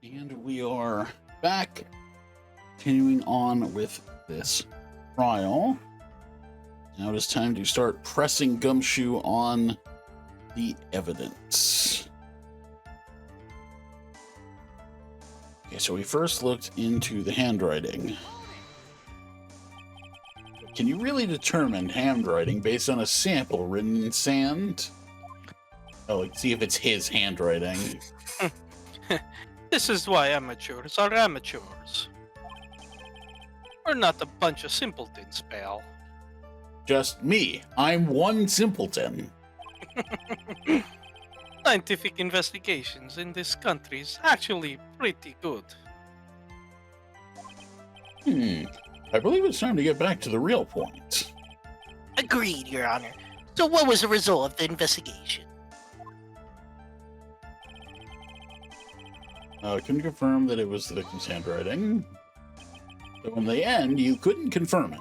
And we are back, continuing on with this trial. Now it is time to start pressing Gumshoe on the evidence. Okay, so we first looked into the handwriting. Can you really determine handwriting based on a sample written in sand? Oh, like, see if it's his handwriting. This is why amateurs are amateurs. We're not a bunch of simpletons, pal. Just me. I'm one simpleton. Scientific investigations in this country is actually pretty good. I believe it's time to get back to the real point. Agreed, Your Honor. So what was the result of the investigation? I couldn't confirm that it was the victim's handwriting. So in the end, you couldn't confirm it.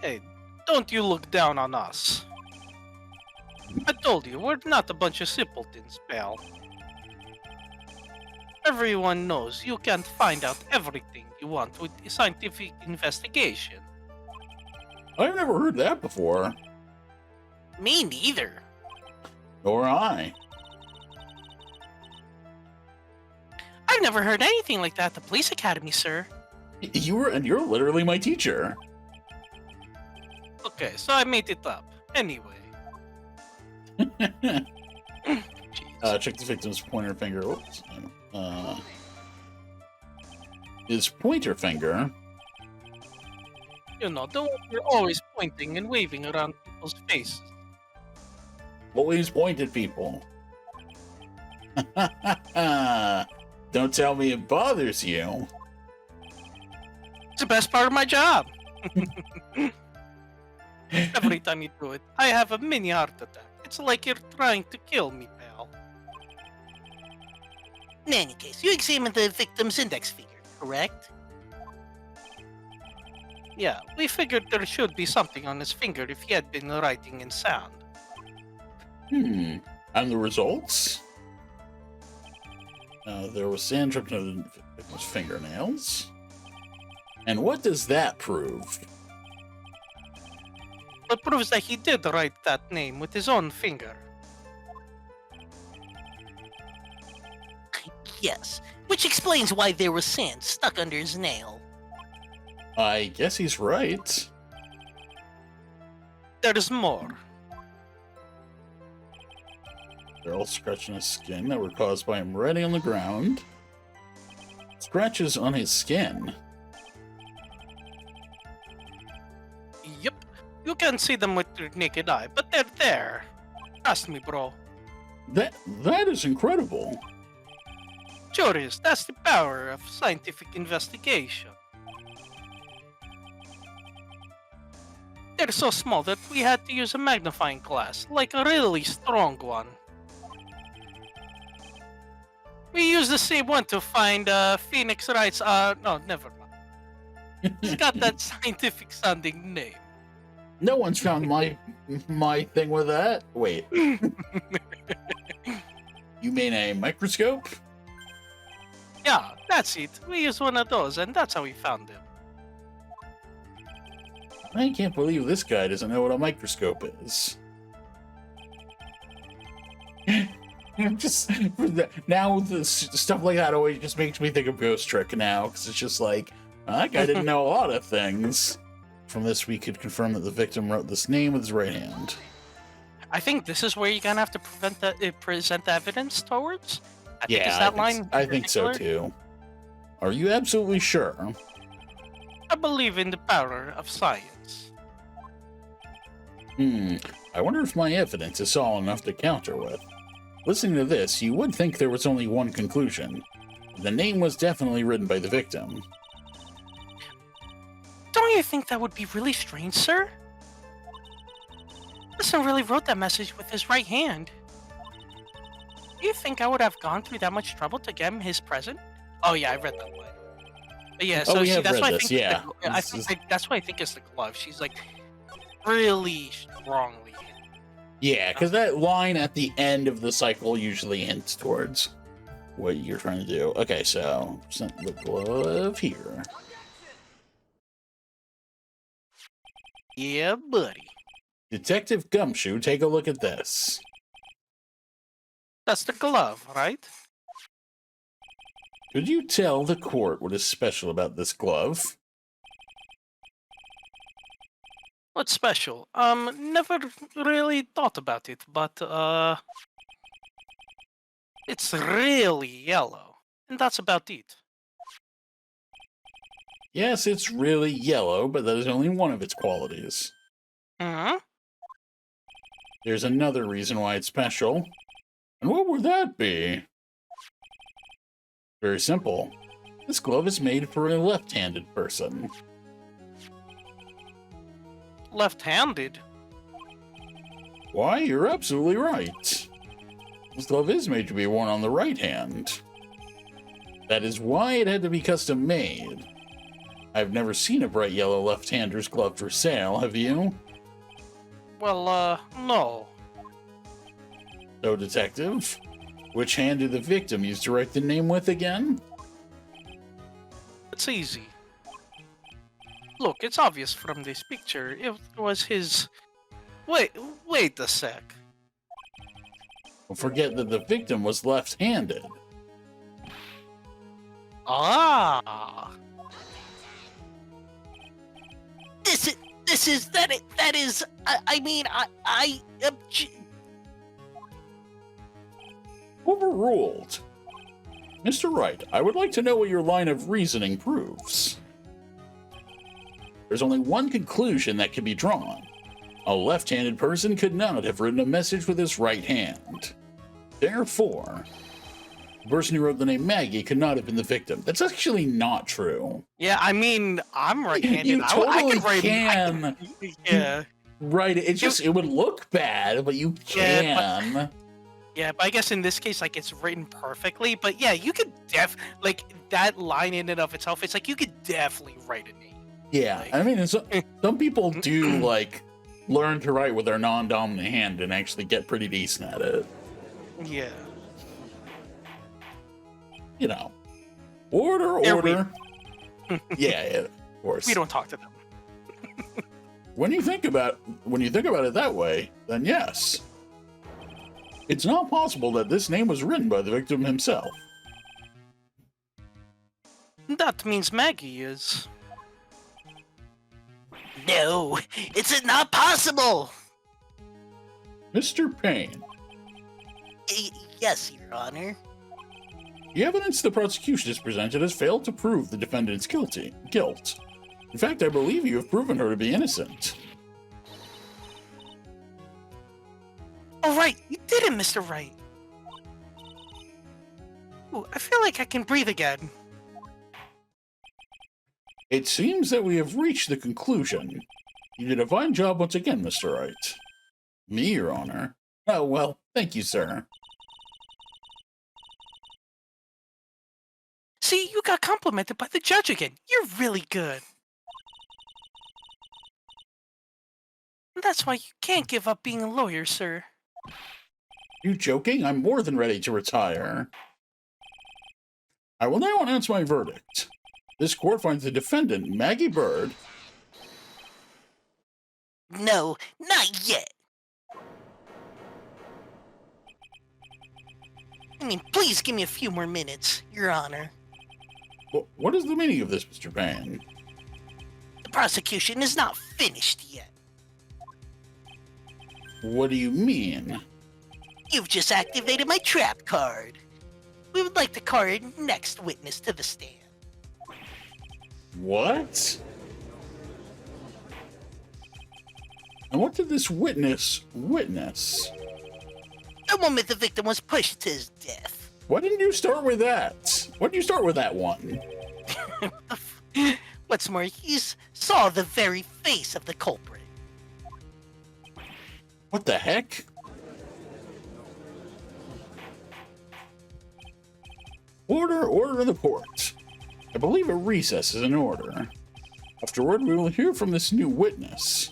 Hey, don't you look down on us. I told you, we're not a bunch of simpletons, pal. Everyone knows you can't find out everything you want with a scientific investigation. I've never heard that before. Me neither. Nor I. I've never heard anything like that at the police academy, sir. You're literally my teacher. Okay, so I made it up. Anyway. Jeez. Check the victim's pointer finger. Oops. His pointer finger. You know, the one you're always pointing and waving around people's faces. Always point at people. Don't tell me it bothers you. It's the best part of my job. Every time you do it, I have a mini heart attack. It's like you're trying to kill me, pal. In any case, you examined the victim's index finger, correct? Yeah, we figured there should be something on his finger if he had been writing in sand. And the results? There was sand dripped on the victim's fingernails. And what does that prove? It proves that he did write that name with his own finger. Yes, which explains why there was sand stuck under his nail. I guess he's right. There's more. They're all scratches on his skin that were caused by him writing on the ground. Scratches on his skin. Yep, you can't see them with your naked eye, but they're there. Trust me, bro. That is incredible. Sure is. That's the power of scientific investigation. They're so small that we had to use a magnifying glass, like a really strong one. We used the same one to find Phoenix Wright's, no, never mind. It's got that scientific sounding name. No one's found my thing with that. Wait. You mean a microscope? Yeah, that's it. We used one of those, and that's how we found him. I can't believe this guy doesn't know what a microscope is. Just now, stuff like that always just makes me think of Ghost Trick now, because it's just like, that guy didn't know a lot of things. From this, we could confirm that the victim wrote this name with his right hand. I think this is where you're gonna have to present the evidence towards. I think it's Yeah, that line. I think so particular. too. Are you absolutely sure? I believe in the power of science. I wonder if my evidence is solid enough to counter with. Listening to this, you would think there was only one conclusion. The name was definitely written by the victim. Don't you think that would be really strange, sir? Person really wrote that message with his right hand. Do you think I would have gone through that much trouble to get him his present? Oh yeah, I read that line. But yeah, so we see, have that's read why this, I think yeah. that's why I think it's the glove. She's like really strongly. Yeah, because that line at the end of the cycle usually hints towards. what you're trying to do. Okay, so send the glove here. Yeah, buddy. Detective Gumshoe, take a look at this. That's the glove, right? Could you tell the court what is special about this glove? What's special? Never really thought about it, but it's really yellow, and that's about it. Yes, it's really yellow, but that is only one of its qualities. Hmm? There's another reason why it's special. And what would that be? Very simple. This glove is made for a left-handed person. Left-handed? Why, you're absolutely right. This glove is made to be worn on the right hand. That is why it had to be custom made. I've never seen a bright yellow left-hander's glove for sale, have you? Well, no. So, Detective, which hand did the victim use to write the name with again? It's easy. Look, it's obvious from this picture. It was his... Wait a sec. Don't forget that the victim was left-handed. Ah! That is, I mean, Overruled. Mr. Wright, I would like to know what your line of reasoning proves. There's only one conclusion that can be drawn. A left-handed person could not have written a message with his right hand. Therefore, the person who wrote the name Maggie could not have been the victim. That's actually not true. Yeah, I mean, I'm right-handed. You I totally could write... can. Yeah. Right, it's just, it would look bad, but you can. Yeah, but I guess in this case, like, it's written perfectly. But yeah, you could like, that line in and of itself, it's like, you could definitely write a name. Yeah, Like... I mean, some people do, like, learn to write with their non-dominant hand and actually get pretty decent at it. Yeah. You know. Order. Yeah, of course. We don't talk to them. When you think about it that way, then yes. It's not possible that this name was written by the victim himself. That means Maggie is. no, it's not possible. Mr. Payne, Yes, Your Honor. the evidence the prosecution has presented has failed to prove the defendant's guilt. In fact, I believe you have proven her to be innocent. All right, you did it, Mr. Wright. Ooh, I feel like I can breathe again. It seems that we have reached the conclusion. You did a fine job once again, Mr. Wright. Me, Your Honor. Oh, well, thank you, sir. See, you got complimented by the judge again. You're really good. That's why you can't give up being a lawyer, sir. You joking? I'm more than ready to retire. I will now announce my verdict. This court finds the defendant, Maggie Bird. No, not yet. I mean, please give me a few more minutes, Your Honor. What is the meaning of this, Mr. Payne? The prosecution is not finished yet. What do you mean? You've just activated my trap card. We would like to call our next witness to the stand. What? And what did this witness witness? The moment the victim was pushed to his death. Why didn't you start with that? Why didn't you start with that one? What's more, he saw the very face of the culprit. What the heck? Order in the court. I believe a recess is in order. Afterward, we will hear from this new witness.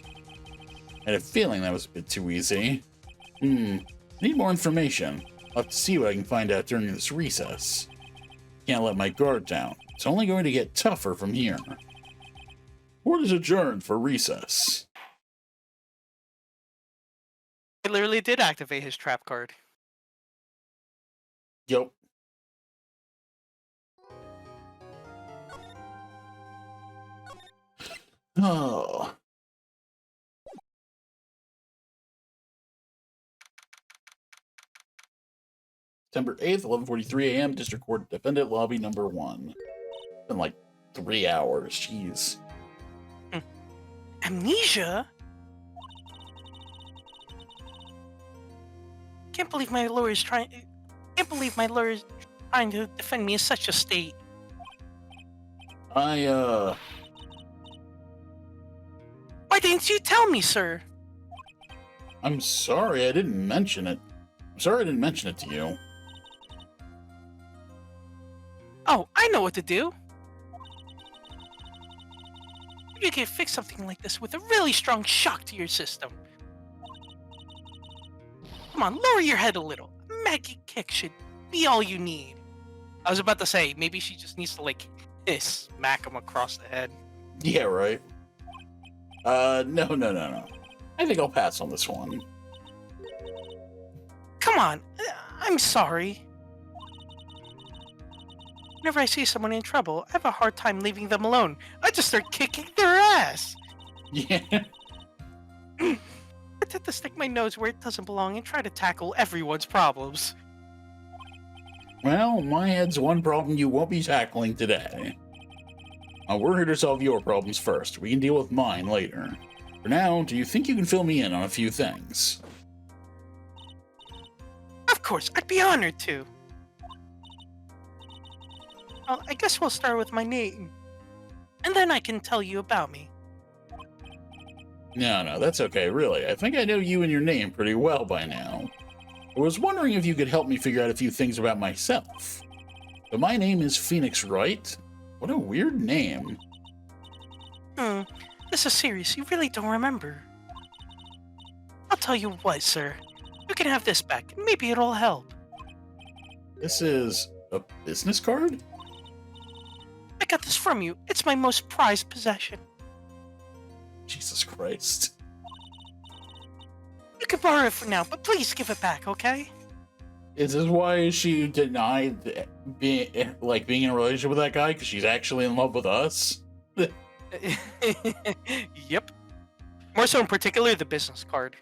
I had a feeling that was a bit too easy. Need more information. I'll have to see what I can find out during this recess. Can't let my guard down. It's only going to get tougher from here. Court is adjourned for recess. I literally did activate his trap card. Yup. Oh. September 8th, 11:43 a.m., District Court Defendant Lobby number 1. It's been like 3 hours, jeez. Amnesia? Can't believe my lawyer is trying to defend me in such a state. I, Why didn't you tell me, sir? I'm sorry I didn't mention it. I'm sorry I didn't mention it to you. Oh, I know what to do. You can fix something like this with a really strong shock to your system. Come on, lower your head a little. A magic kick should be all you need. I was about to say, maybe she just needs to, like, smack him across the head. Yeah, right. No. I think I'll pass on this one. Come on, I'm sorry. Whenever I see someone in trouble, I have a hard time leaving them alone. I just start kicking their ass. Yeah. I tend to stick my nose where it doesn't belong and try to tackle everyone's problems. Well, my head's one problem you won't be tackling today. We're here to solve your problems first. We can deal with mine later. For now, do you think you can fill me in on a few things? Of course, I'd be honored to. Well, I guess we'll start with my name. And then I can tell you about me. No, that's okay, really. I think I know you and your name pretty well by now. I was wondering if you could help me figure out a few things about myself. So my name is Phoenix, right? What a weird name. This is serious. You really don't remember. I'll tell you what, sir. You can have this back. Maybe it'll help. This is a business card? I got this from you. It's my most prized possession. Jesus Christ. You can borrow it for now, but please give it back, okay? Is this why she denied being in a relationship with that guy? Because she's actually in love with us? Yep. More so in particular, the business card.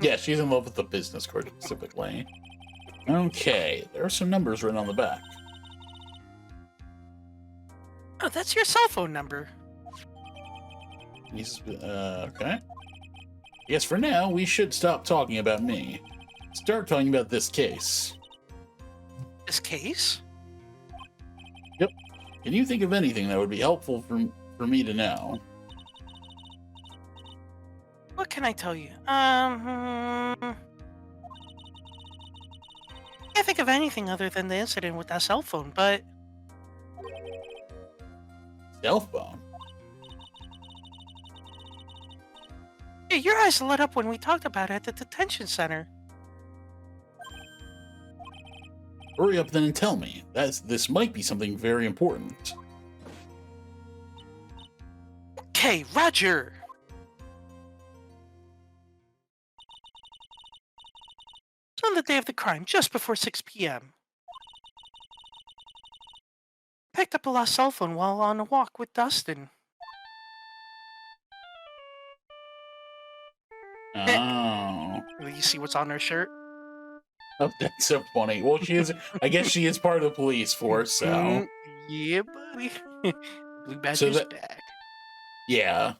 Yeah, she's in love with the business card specifically. Okay, there are some numbers written on the back. Oh, that's your cell phone number. Okay. Yes, for now, we should stop talking about me. Start talking about this case. This case? Yep. Can you think of anything that would be helpful for me to know? What can I tell you? Can't think of anything other than the incident with that cell phone, but Cell phone? yeah, your eyes lit up when we talked about it at the detention center. Hurry up then and tell me. This might be something very important. Okay, Roger. It's on the day of the crime, just before 6 p.m. Picked up a lost cell phone while on a walk with Dustin. Oh. You see what's on her shirt? Oh, that's so funny. Well, I guess she is part of the police force, so. Yeah, buddy. Blue badge So is that- back. Yeah.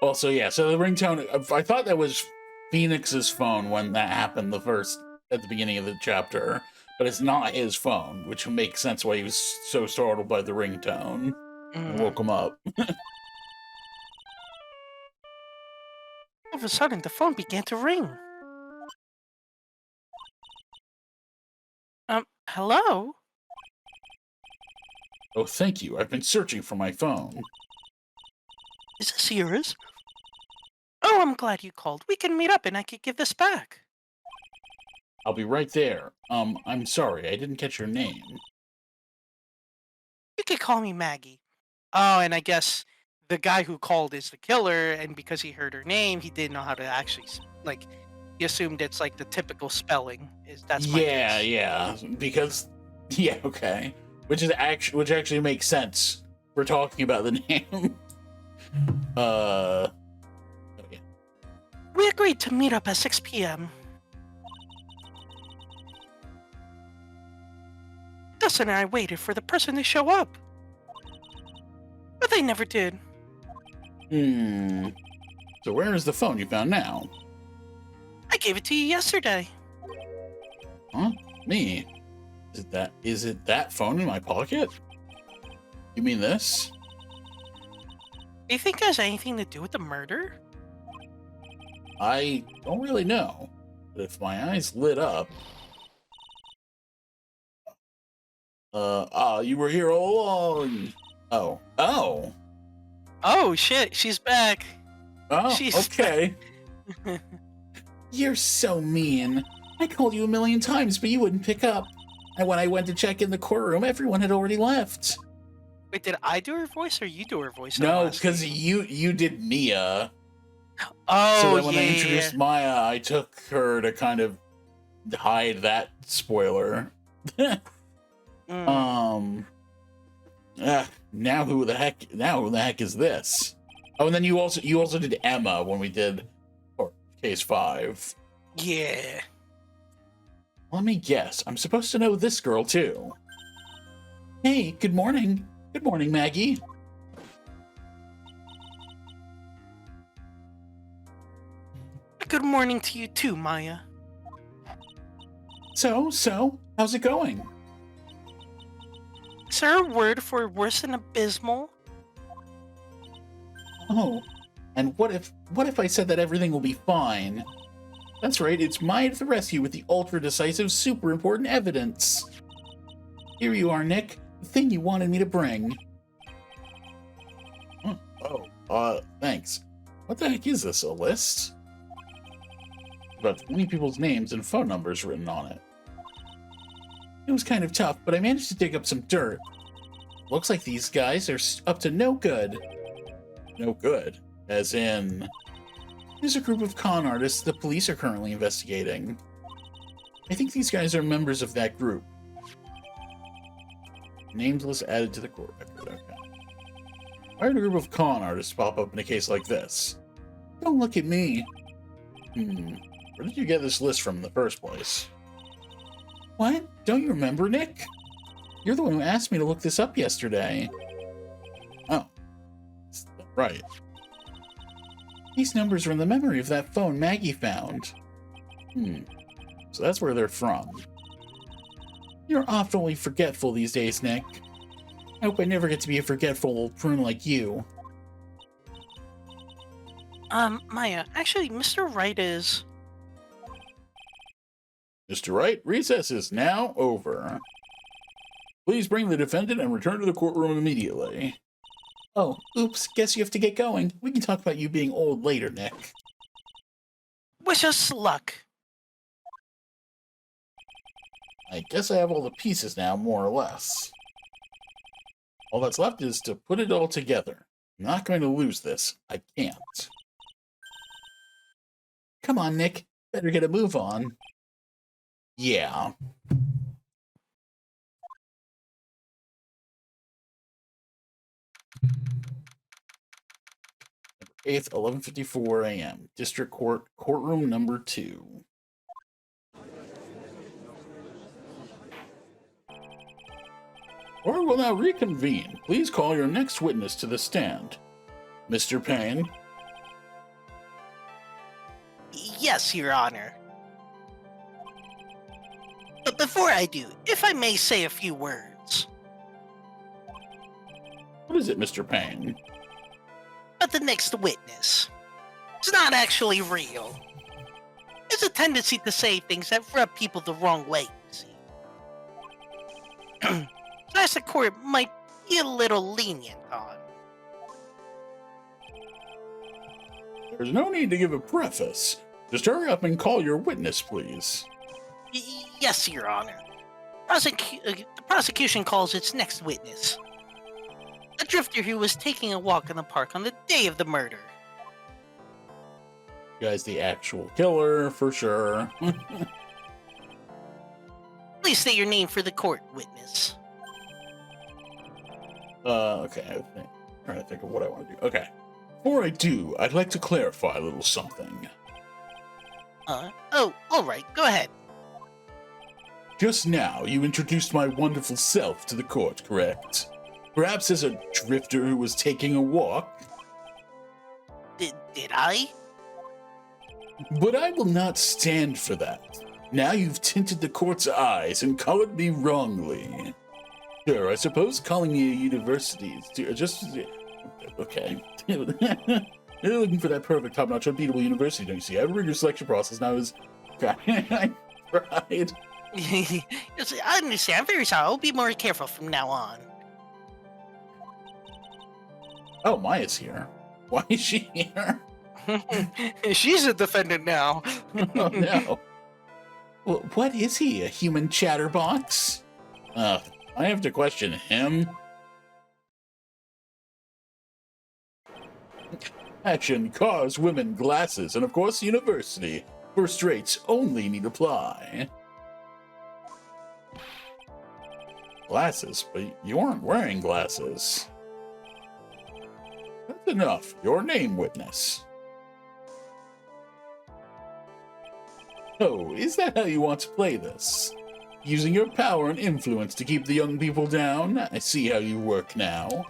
Also, yeah, so the ringtone, I thought that was Phoenix's phone when that happened at the beginning of the chapter, but it's not his phone, which makes sense why he was so startled by the ringtone. And woke him up. All of a sudden, the phone began to ring. Hello? Oh, thank you. I've been searching for my phone. Is this yours? Oh, I'm glad you called. We can meet up and I could give this back. I'll be right there. I'm sorry, I didn't catch your name. You could call me Maggie. Oh, and I guess the guy who called is the killer, and because he heard her name, he didn't know how to actually like. He assumed it's like the typical spelling. That's my Yeah, guess. yeah, because yeah, okay, which actually makes sense. We're talking about the name. Oh, yeah. We agreed to meet up at 6 p.m. Dustin and I waited for the person to show up, but they never did. So where is the phone you found now? I gave it to you yesterday. Huh? Me? Is it that phone in my pocket? You mean this? Do you think it has anything to do with the murder? I don't really know. But if my eyes lit up. You were here all along. Oh. Oh shit, she's back. Oh, She's okay. You're so mean. I called you a million times, but you wouldn't pick up. And when I went to check in the courtroom, everyone had already left. Wait, did I do her voice or you do her voice? No, because you did Mia. Oh, So then when yeah, they yeah, introduced yeah. Maya, I took her to kind of hide that spoiler. Mm. Now who the heck is this? Oh, and then you also did Emma when we did case 5. Yeah. Let me guess. I'm supposed to know this girl too. Hey, good morning. Good morning, Maggie. Good morning to you too, Maya. So, how's it going? Is there a word for worse than abysmal? Oh, and what if I said that everything will be fine? That's right, it's Maya to the rescue with the ultra-decisive, super important evidence. Here you are, Nick. The thing you wanted me to bring. Thanks. What the heck is this, a list? About 20 people's names and phone numbers written on it. It was kind of tough, but I managed to dig up some dirt. Looks like these guys are up to no good. No good? As in... There's a group of con artists the police are currently investigating. I think these guys are members of that group. Names list added to the court record. Okay. Why would a group of con artists pop up in a case like this? Don't look at me. Where did you get this list from in the first place? What? Don't you remember, Nick? You're the one who asked me to look this up yesterday. Oh. Right. These numbers are in the memory of that phone Maggie found. So that's where they're from. You're awfully forgetful these days, Nick. I hope I never get to be a forgetful old prune like you. Maya, actually, Mr. Wright is... Mr. Wright, recess is now over. Please bring the defendant and return to the courtroom immediately. Oh, oops, guess you have to get going. We can talk about you being old later, Nick. Wish us luck. I guess I have all the pieces now, more or less. All that's left is to put it all together. I'm not going to lose this. I can't. Come on, Nick. Better get a move on. Yeah. 8th, 11:54 a.m. District Court, courtroom number 2. Court will now reconvene. Please call your next witness to the stand. Mr. Payne. Yes, Your Honor. But before I do, if I may say a few words. What is it, Mr. Payne? But the next witness is not actually real. There's a tendency to say things that rub people the wrong way, you see. So as the court might be a little lenient on. There's no need to give a preface. Just hurry up and call your witness, please. Yes, Your Honor. The prosecution calls its next witness a drifter who was taking a walk in the park on the day of the murder. You guys, the actual killer for sure. Please state your name for the court, witness. Okay. Trying to think of what I want to do. Okay. Before I do, I'd like to clarify a little something. Oh, all right. Go ahead. Just now, you introduced my wonderful self to the court, correct? Perhaps as a drifter who was taking a walk? Did I? But I will not stand for that. Now you've tinted the court's eyes and colored me wrongly. Sure, I suppose calling me a university just... Okay. You're looking for that perfect, top-notch, unbeatable university, don't you see? I have a rigorous selection process, and I was... I tried. Yes, I understand. I'm very sorry. I'll be more careful from now on. Oh, Maya's here. Why is she here? She's a defendant now. Oh, no. Well, what is he, a human chatterbox? I have to question him. Action, cars, women, glasses, and of course, university. First rates only need apply. Glasses? But you aren't wearing glasses. That's enough. Your name, witness. Oh, is that how you want to play this? Using your power and influence to keep the young people down? I see how you work now.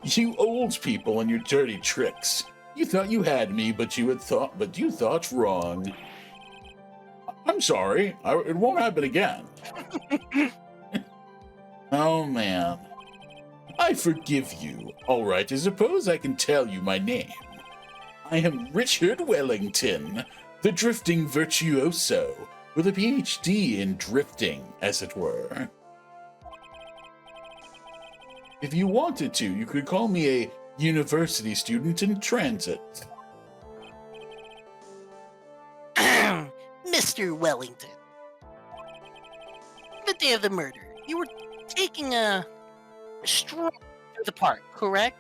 You old people and your dirty tricks. You thought you had me, but you thought wrong. I'm sorry. It won't happen again. Oh, man. I forgive you. All right, I suppose I can tell you my name. I am Richard Wellington, the drifting virtuoso, with a PhD in drifting, as it were. If you wanted to, you could call me a university student in transit. Mr. Wellington. The day of the murder, you were taking a stroll through the park, correct?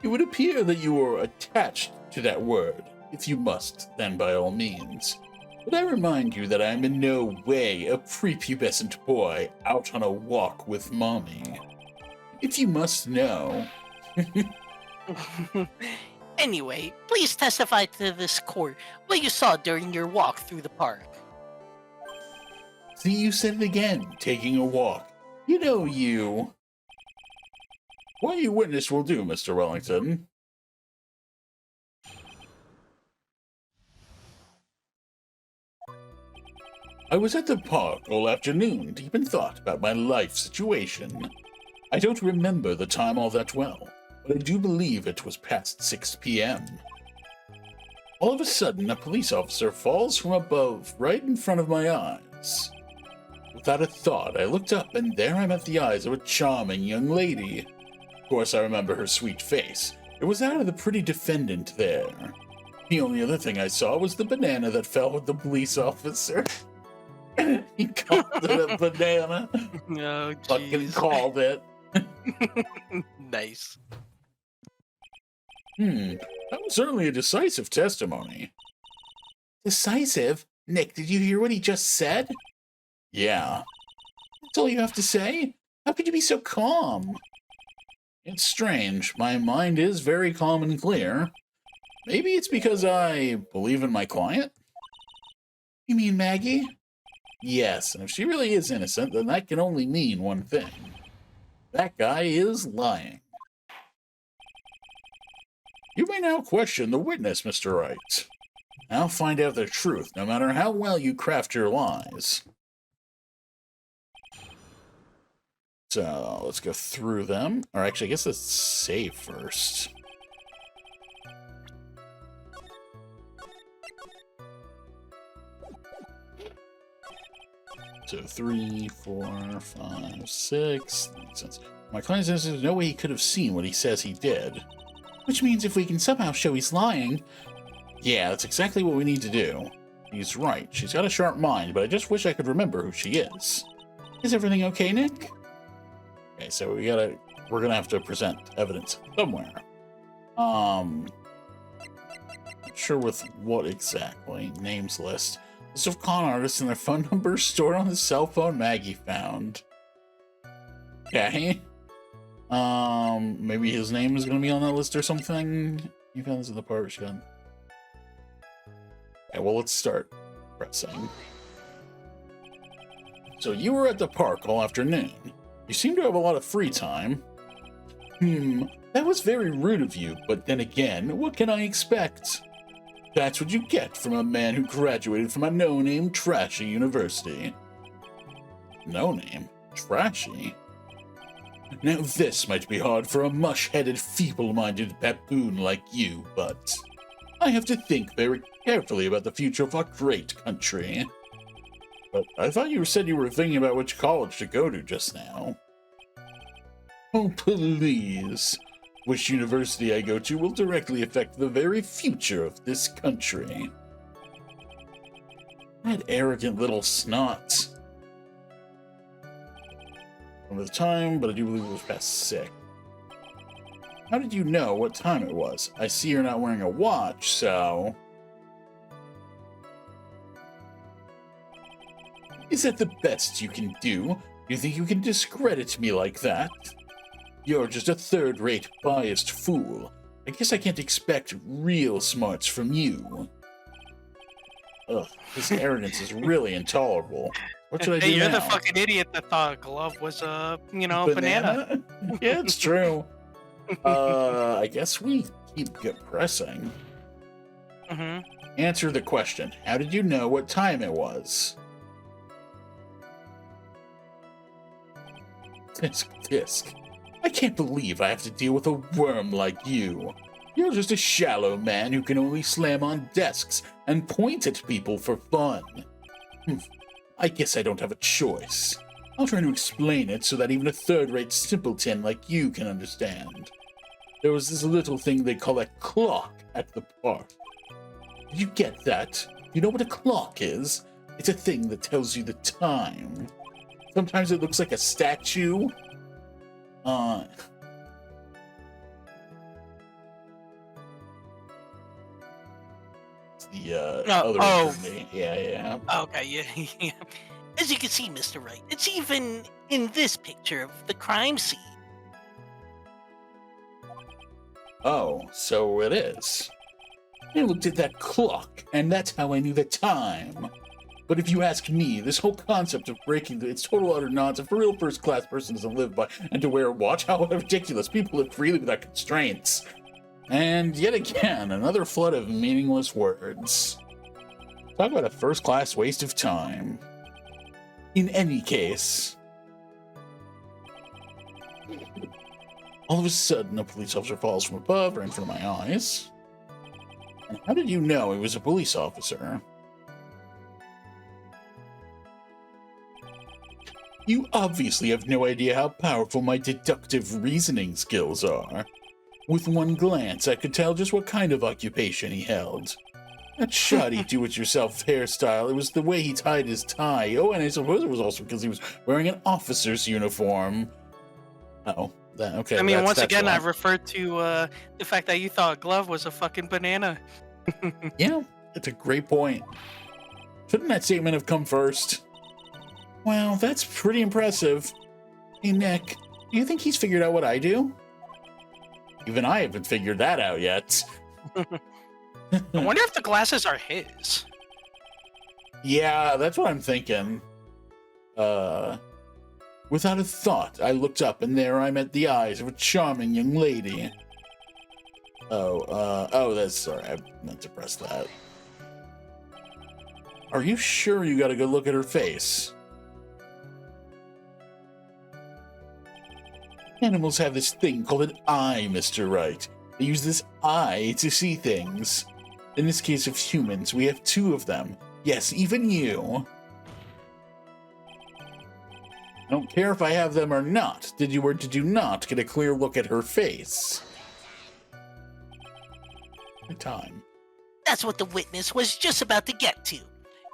It would appear that you are attached to that word. If you must, then by all means. But I remind you that I am in no way a prepubescent boy out on a walk with mommy. If you must know. Anyway, please testify to this court what you saw during your walk through the park. See, you said it again, taking a walk. You know you. What you witness will do, Mr. Wellington. I was at the park all afternoon, deep in thought about my life situation. I don't remember the time all that well, but I do believe it was past 6 p.m. All of a sudden, a police officer falls from above, right in front of my eyes. Without a thought, I looked up, and there I met the eyes of a charming young lady. Of course, I remember her sweet face. It was that of the pretty defendant there. The only other thing I saw was the banana that fell with the police officer. He called it a banana. No, Fucking called it. Nice. That was certainly a decisive testimony. Decisive? Nick, did you hear what he just said? Yeah. That's all you have to say? How could you be so calm? It's strange. My mind is very calm and clear. Maybe it's because I believe in my client? You mean Maggie? Yes, and if she really is innocent, then that can only mean one thing. That guy is lying. You may now question the witness, Mr. Wright. I'll find out the truth, no matter how well you craft your lies. So, let's go through them. Or actually, I guess let's save first. So 3, 4, 5, 6. Makes sense. My client says there's no way he could have seen what he says he did. Which means if we can somehow show he's lying... Yeah, that's exactly what we need to do. He's right. She's got a sharp mind, but I just wish I could remember who she is. Is everything okay, Nick? Okay, so we're gonna have to present evidence somewhere. Not sure with what exactly. Names list. List of con artists and their phone numbers stored on the cell phone Maggie found. Okay. Maybe his name is gonna be on that list or something. He found this in the park shed. Okay, well, let's start pressing. So you were at the park all afternoon. You seem to have a lot of free time. That was very rude of you, but then again, what can I expect? That's what you get from a man who graduated from a no-name trashy university. No-name? Trashy? Now this might be hard for a mush-headed, feeble-minded baboon like you, but I have to think very carefully about the future of our great country. But I thought you said you were thinking about which college to go to just now. Oh, please. Which university I go to will directly affect the very future of this country. That arrogant little snot. Over the time, but I do believe it was past 6. How did you know what time it was? I see you're not wearing a watch, so... Is that the best you can do? You think you can discredit me like that? You're just a third-rate, biased fool. I guess I can't expect real smarts from you. Ugh, this arrogance is really intolerable. What should I do Hey, you're now? the fucking idiot that thought a glove was a, banana. Yeah, it's true. I guess we keep pressing. Answer the question. How did you know what time it was? Tisk. I can't believe I have to deal with a worm like you. You're just a shallow man who can only slam on desks and point at people for fun. I guess I don't have a choice. I'll try to explain it so that even a third-rate simpleton like you can understand. There was this little thing they call a clock at the park. Did you get that? You know what a clock is? It's a thing that tells you the time. Sometimes it looks like a statue. It's the other attorney. Yeah. Okay, yeah. As you can see, Mr. Wright, it's even in this picture of the crime scene. Oh, so it is. I looked at that clock, and that's how I knew the time. But if you ask me, this whole concept of breaking it's total utter nonsense. For a real first-class person doesn't live by and to wear a watch, how ridiculous. People live freely without constraints. And yet again, another flood of meaningless words. Talk about a first-class waste of time. In any case, all of a sudden, a police officer falls from above right in front of my eyes. And how did you know he was a police officer? You obviously have no idea how powerful my deductive reasoning skills are. With one glance, I could tell just what kind of occupation he held. That shoddy do-it-yourself hairstyle, it was the way he tied his tie. Oh, and I suppose it was also because he was wearing an officer's uniform. Oh, okay. I mean, that's once again, why. I referred to the fact that you thought a glove was a fucking banana. Yeah, that's a great point. Shouldn't that statement have come first? Wow, that's pretty impressive. Hey, Nick, do you think he's figured out what I do? Even I haven't figured that out yet. I wonder if the glasses are his. Yeah, that's what I'm thinking. Without a thought, I looked up, and there I met the eyes of a charming young lady. Sorry, I meant to press that. Are you sure you got a good look at her face? Animals have this thing called an eye, Mr. Wright. They use this eye to see things. In this case of humans, we have 2 of them. Yes, even you. I don't care if I have them or not. Did you or did you not get a clear look at her face? time. That's what the witness was just about to get to.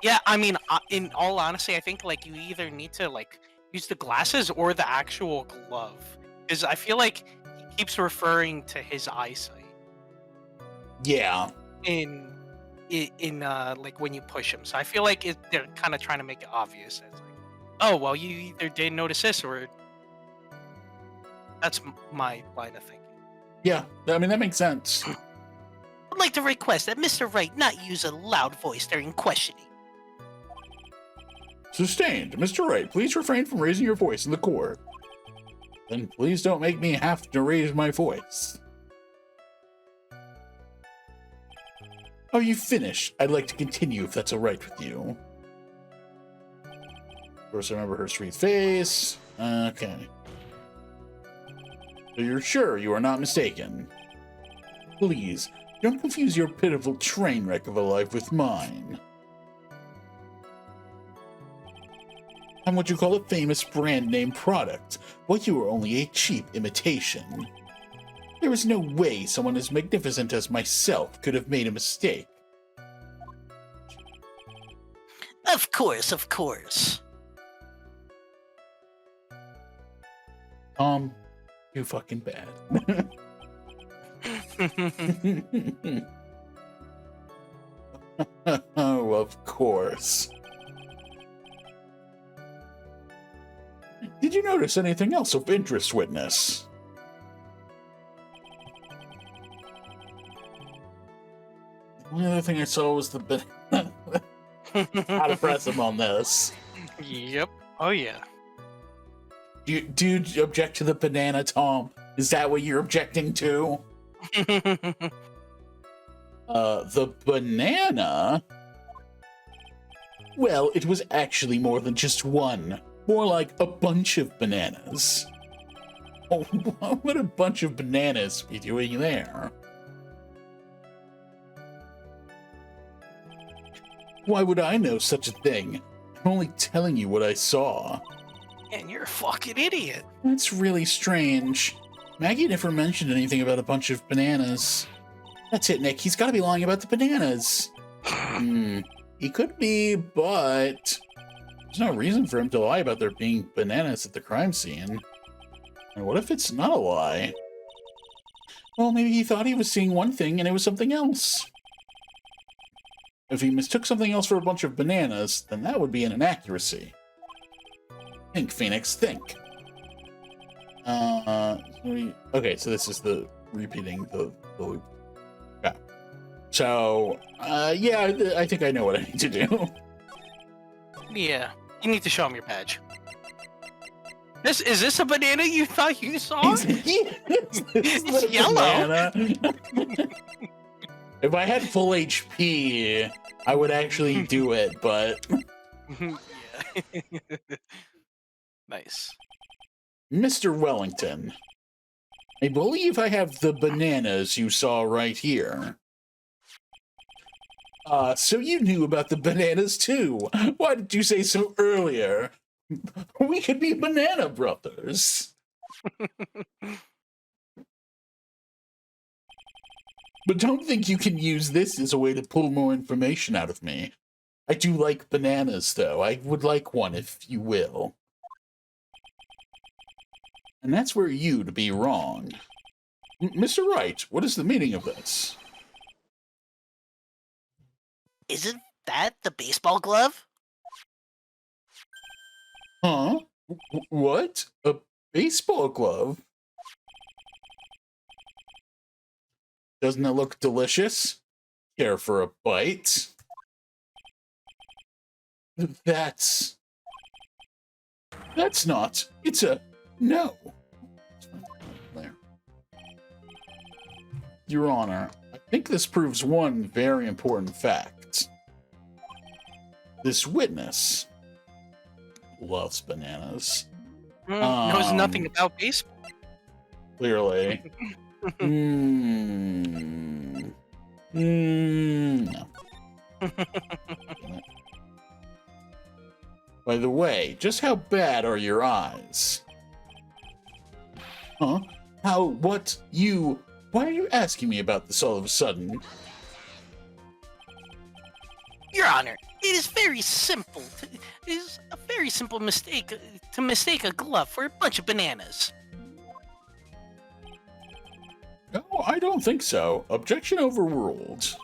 Yeah, I mean, in all honesty, I think like you either need to like use the glasses or the actual glove, because I feel like he keeps referring to his eyesight Yeah. in like when you push him. So I feel like they're kind of trying to make it obvious. As like, oh well, you either didn't notice this or that's my line of thinking. Yeah, I mean, that makes sense. I'd like to request that Mr. Wright not use a loud voice during questioning. Sustained. Mr. Wright, please refrain from raising your voice in the court. Then please don't make me have to raise my voice. Oh, you finished. I'd like to continue if that's all right with you. Of course, I remember her sweet face. Okay. So you're sure you are not mistaken? Please, don't confuse your pitiful train wreck of a life with mine. I'm what you call a famous brand name product, while you are only a cheap imitation. There is no way someone as magnificent as myself could have made a mistake. Of course, of course. Too fucking bad. Oh, of course. Did you notice anything else of interest, witness? The only other thing I saw was the banana. Gotta press him on this. Yep. Oh yeah. Do you object to the banana, Tom? Is that what you're objecting to? The banana? Well, it was actually more than just one. More like a bunch of bananas. Oh, what would a bunch of bananas be doing there? Why would I know such a thing? I'm only telling you what I saw. And you're a fucking idiot. That's really strange. Maggie never mentioned anything about a bunch of bananas. That's it, Nick. He's got to be lying about the bananas. He could be, but there's no reason for him to lie about there being bananas at the crime scene. And what if it's not a lie? Well, maybe he thought he was seeing one thing and it was something else. If he mistook something else for a bunch of bananas, then that would be an inaccuracy. Think, Phoenix, think. Okay, so this is the repeating the loop. Yeah. So, yeah, I think I know what I need to do. Yeah. You need to show him your badge. Is this a banana you thought you saw? It's yellow. If I had full HP, I would actually do it, but... Yeah. Nice. Mr. Wellington, I believe I have the bananas you saw right here. So you knew about the bananas too. Why did you say so earlier? We could be banana brothers. But don't think you can use this as a way to pull more information out of me. I do like bananas, though. I would like one, if you will. And that's where you'd be wrong. Mr. Wright, what is the meaning of this? Isn't that the baseball glove? Huh? What? A baseball glove? Doesn't it look delicious? Care for a bite? That's not. It's a no. There. Your Honor, I think this proves one very important fact. This witness loves bananas. Knows nothing about baseball. Clearly. No. By the way, just how bad are your eyes? Huh? How, what, you... Why are you asking me about this all of a sudden? Your Honor, it is very simple. It is a very simple mistake to mistake a glove for a bunch of bananas. No, I don't think so. Objection overruled.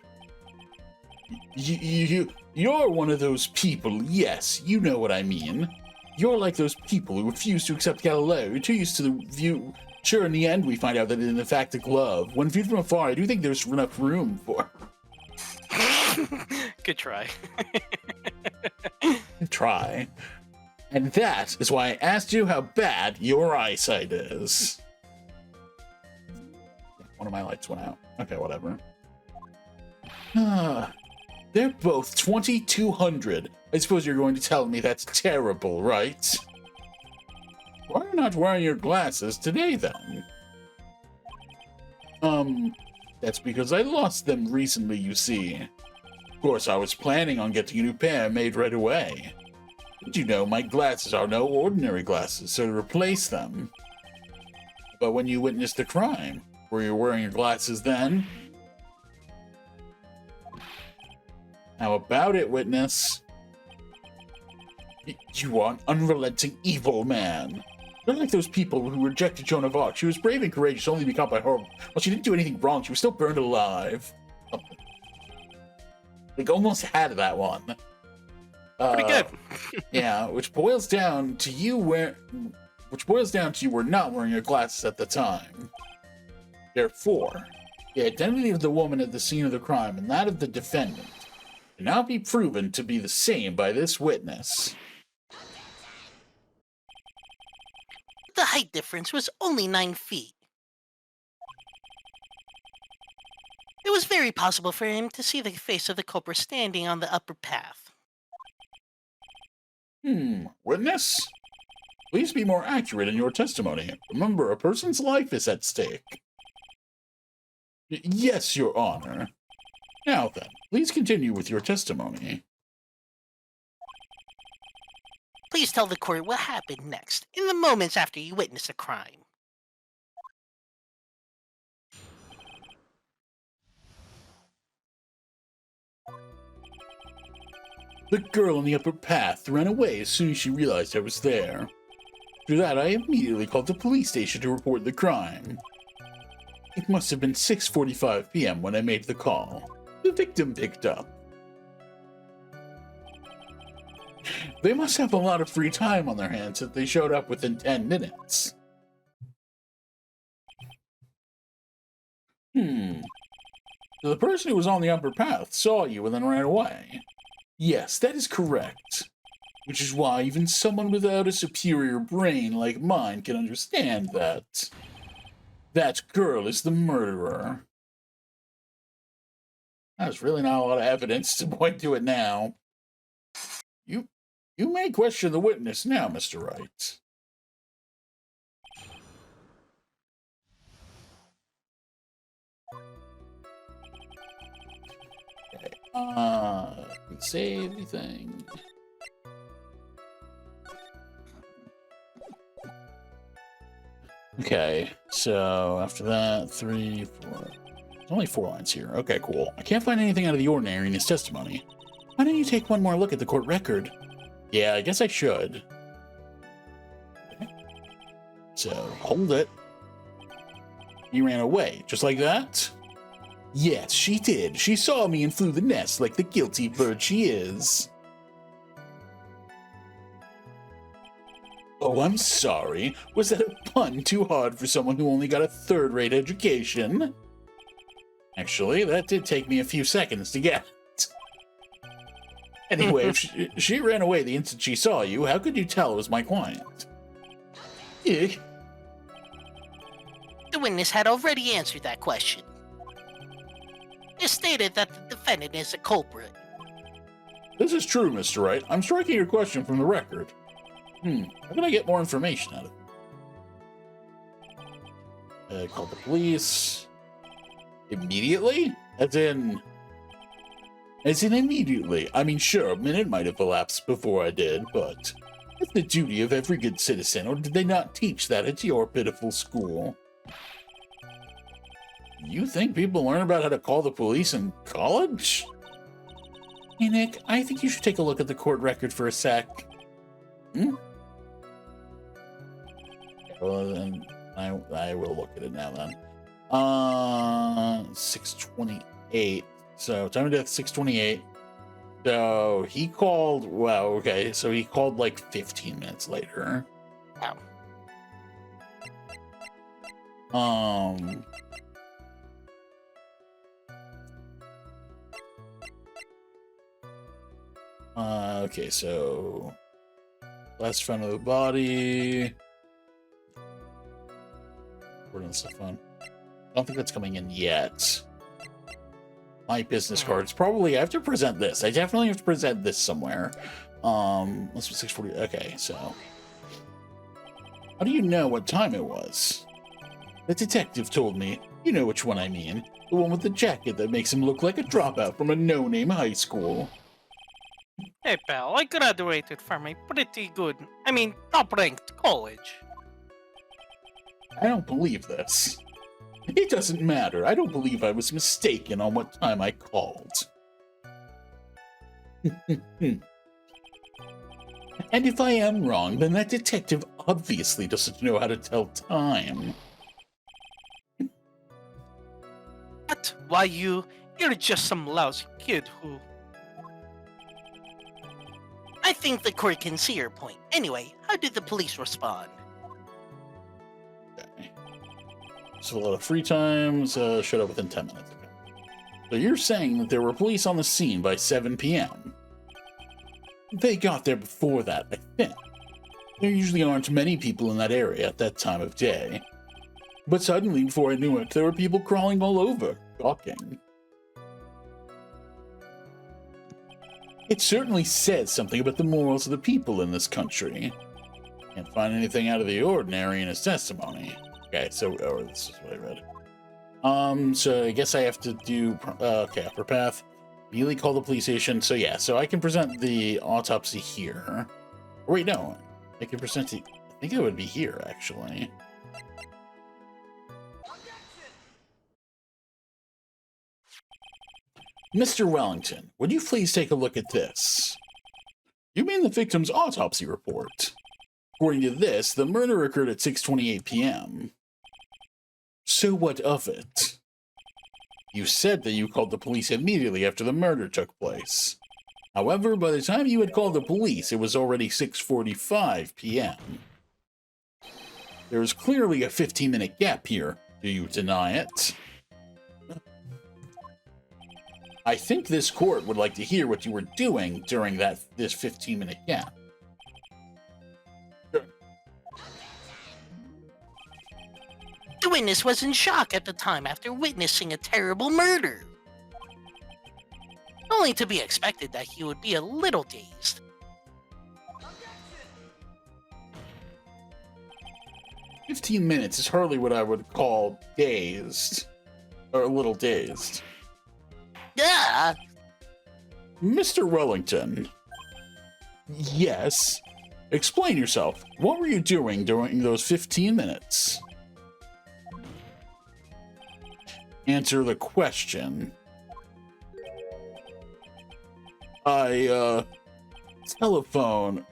You're one of those people, yes, you know what I mean. You're like those people who refuse to accept Galileo. You're too used to the view. Sure, in the end, we find out that it is in fact a glove. When viewed from afar, I do think there's enough room for... Good try. Try. And that is why I asked you how bad your eyesight is. One of my lights went out. Okay, whatever. They're both 2200. I suppose you're going to tell me that's terrible, right? Why are you not wearing your glasses today, then? That's because I lost them recently, you see. Of course, I was planning on getting a new pair made right away. But you know, my glasses are no ordinary glasses, so to replace them. But when you witnessed the crime, were you wearing your glasses then? How about it, witness? You are an unrelenting evil man. You're like those people who rejected Joan of Arc. She was brave and courageous only to be caught by her. Well, she didn't do anything wrong. She was still burned alive. Like, almost had that one. Pretty good. Yeah, which boils down to you were not wearing your glasses at the time. Therefore, the identity of the woman at the scene of the crime and that of the defendant can now be proven to be the same by this witness. The height difference was only 9 feet. It was very possible for him to see the face of the culprit standing on the upper path. Witness? Please be more accurate in your testimony. Remember, a person's life is at stake. Yes, Your Honor. Now then, please continue with your testimony. Please tell the court what happened next, in the moments after you witnessed the crime. The girl on the upper path ran away as soon as she realized I was there. After that, I immediately called the police station to report the crime. It must have been 6:45 p.m. when I made the call. The victim picked up. They must have a lot of free time on their hands if they showed up within 10 minutes. So the person who was on the upper path saw you and then ran away. Yes, that is correct. Which is why even someone without a superior brain like mine can understand that. That girl is the murderer. There's really not a lot of evidence to point to it now. You may question the witness now, Mr. Wright. Okay. Save everything. Okay, so after that, 3, 4. There's only 4 lines here. Okay, cool. I can't find anything out of the ordinary in his testimony. Why don't you take one more look at the court record? Yeah, I guess I should. Okay. So, hold it. He ran away, just like that? Yes, she did. She saw me and flew the nest like the guilty bird she is. Oh, I'm sorry. Was that a pun too hard for someone who only got a third-rate education? Actually, that did take me a few seconds to get. Anyway, if she ran away the instant she saw you, how could you tell it was my client? The witness had already answered that question. It stated that the defendant is the culprit. This is true, Mr. Wright. I'm striking your question from the record. How can I get more information out of it? Call the police. Immediately? As in immediately. I mean, sure, a minute might have elapsed before I did, but that's the duty of every good citizen, or did they not teach that at your pitiful school? You think people learn about how to call the police in college? Hey, Nick, I think you should take a look at the court record for a sec. Hmm? Well, then I will look at it now, then. 6:28. So, time of death, 6:28. So, he called, well, okay, so he called like 15 minutes later. Wow. Okay, so last found of the body. Where does the phone? I don't think that's coming in yet. My business cards. Probably I have to present this. I definitely have to present this somewhere. Let's be 6:40. Okay, so how do you know what time it was? The detective told me. You know which one I mean. The one with the jacket that makes him look like a dropout from a no-name high school. Hey, pal, I graduated from a pretty good, top-ranked college. I don't believe this. It doesn't matter. I don't believe I was mistaken on what time I called. And if I am wrong, then that detective obviously doesn't know how to tell time. What? Why you're just some lousy kid who... I think the court can see your point. Anyway, how did the police respond? Okay. So a lot of free times, showed up within 10 minutes. Okay. So you're saying that there were police on the scene by 7 p.m. They got there before that, I think. There usually aren't many people in that area at that time of day. But suddenly, before I knew it, there were people crawling all over, shocking. It certainly says something about the morals of the people in this country. Can't find anything out of the ordinary in his testimony. Okay, so this is what I read. So I guess I have to do okay, upper path. Immediately call the police station. So yeah, so I can present the autopsy here. Or wait, no, I can present it. I think it would be here actually. Mr. Wellington, would you please take a look at this? You mean the victim's autopsy report? According to this, the murder occurred at 6:28 p.m. So what of it? You said that you called the police immediately after the murder took place. However, by the time you had called the police, it was already 6:45 p.m. There is clearly a 15-minute gap here. Do you deny it? I think this court would like to hear what you were doing during this 15-minute gap. The witness was in shock at the time after witnessing a terrible murder. Only to be expected that he would be a little dazed. "15 minutes is hardly what I would call dazed. Or a little dazed. Yeah. Mr. Wellington. Yes. Explain yourself. What were you doing during those 15 minutes? Answer the question. Telephone,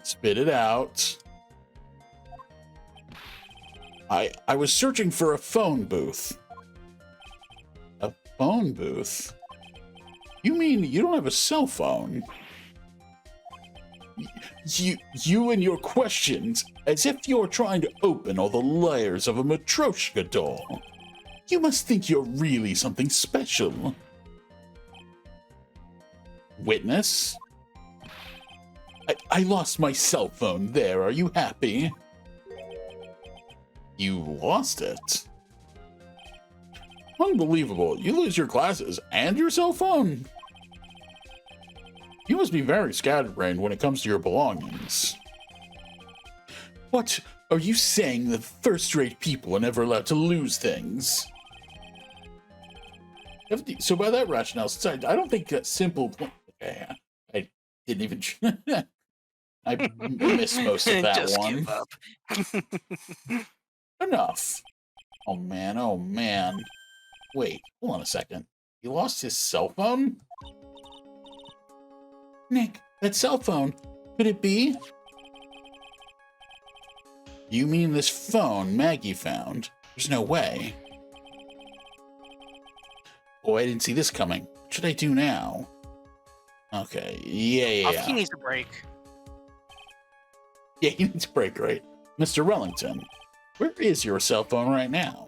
spit it out. I was searching for a phone booth. A phone booth? You mean you don't have a cell phone? You and your questions, as if you're trying to open all the layers of a Matryoshka doll. You must think you're really something special. Witness? I lost my cell phone there. Are you happy? You lost it? Unbelievable. You lose your glasses and your cell phone? You must be very scatterbrained when it comes to your belongings. What? Are you saying that first-rate people are never allowed to lose things? So by that rationale, I don't think that simple... Okay, I didn't even... I missed most of that Just one. give up. Enough. Oh man, oh man. Wait, hold on a second. He lost his cell phone? Nick, that cell phone, could it be? You mean this phone Maggie found? There's no way. Oh, I didn't see this coming. What should I do now? Okay, yeah. He needs a break. Yeah, he needs a break, right? Mr. Wellington, where is your cell phone right now?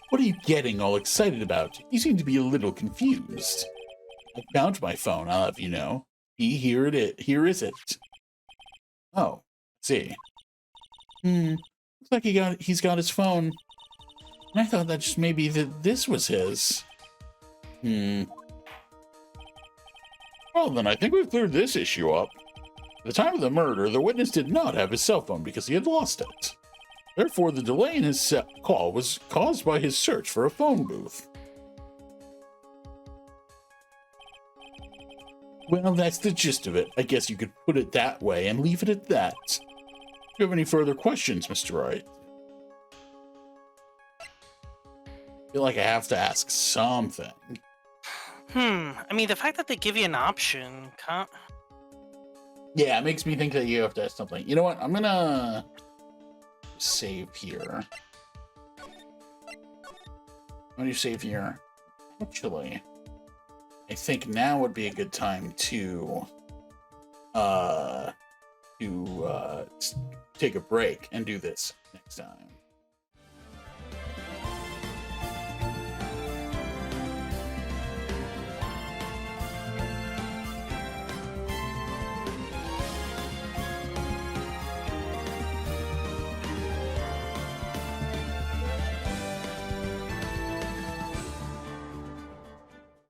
What are you getting all excited about? You seem to be a little confused. I found my phone, I'll have you know. Here is it. Oh, see. Looks like he's got his phone. And I thought that just maybe this was his. Well, then I think we've cleared this issue up. At the time of the murder, the witness did not have his cell phone because he had lost it. Therefore, the delay in his call was caused by his search for a phone booth. Well, that's the gist of it. I guess you could put it that way and leave it at that. Do you have any further questions, Mr. Wright? I feel like I have to ask something. I mean, the fact that they give you an option, can't... Yeah, it makes me think that you have to ask something. You know what? I'm gonna save here. What do you save here? Actually, I think now would be a good time to take a break and do this next time.